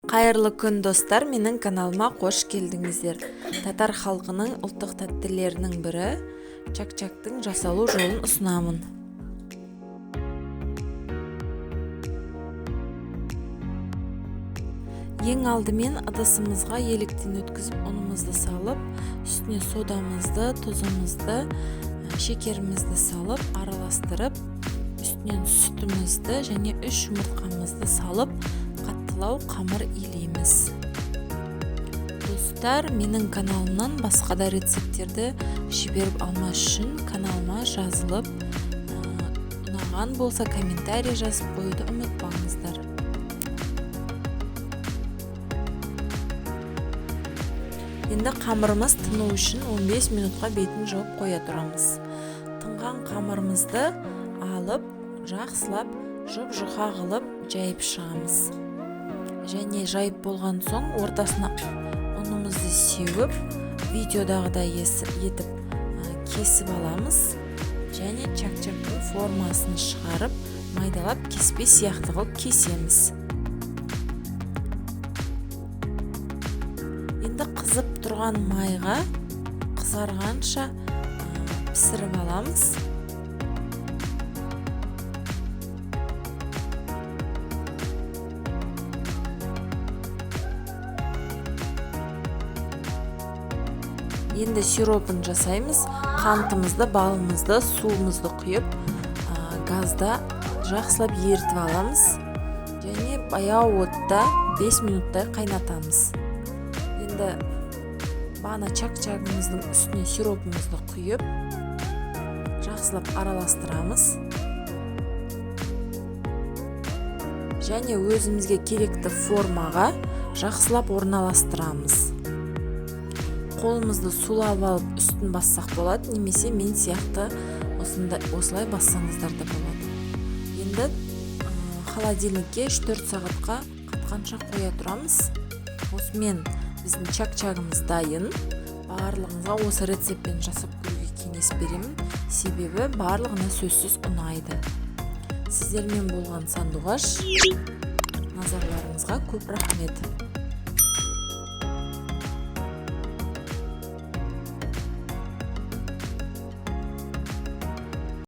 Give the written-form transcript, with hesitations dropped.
Қайырлы күн достар, менің каналыма қош келдіңіздер. Татар халқының ұлттық тәттілерінің бірі чак-чактың жасалу жолын ұсынамын. Ең алдымен ыдысымызға електен өткізіп ұнымызды салып, үстіне содамызды, тұзымызды, шекерімізді салып, араластырып, үстінен сүтімізді және 3 жұмыртқамызды салып, қаттылау қамыр илейміз. Достар, менің каналымнан басқа да рецепттерді жіберіп алмас үшін каналыма жазылып, ұнаған болса комментарий жазып қоюды ұмытпаңыздар. Енді қамырымыз тыну үшін 15 минутқа бетін жауып қоя тұрамыз. Тынған қамырымызды алып, жақсылап, жұп-жұқа қылып жайып шығамыз. Және жайып болған соң ортасына ұнымызды сеуіп, видеодағыдай етіп кесіп аламыз. Және чак-чактың формасын шығарып, майдалап кеспе сияқты қылып кесеміз. Енді қызып тұрған майға қызарғанша пісіріп аламыз. Енді сиропын жасаймыз. Қантымызды, балымызды, суымызды құйып, газда жақсылап ерітіп аламыз. Және баяу отта 5 минуттай қайнатамыз. Енді бана чак-чагымыздың үстіне сиропымызды құйып, жақсылап араластырамыз. Және өзімізге керекті формаға жақсылап орналастырамыз. Қолымызды сулап алып үстін бассақ болады, немесе мен сияқты осылай бассаңыздар да болады. Енді холодильникке 3-4 сағатқа қатқанша қоя тұрамыз. Осымен біздің чак-чагымыз дайын. Барлығыңызға осы рецептпен жасап көруге кеңес беремін, себебі барлығына сөзсіз ұнайды. Сіздермен болған сандуғаш. Назарларыңызға көп рахмет.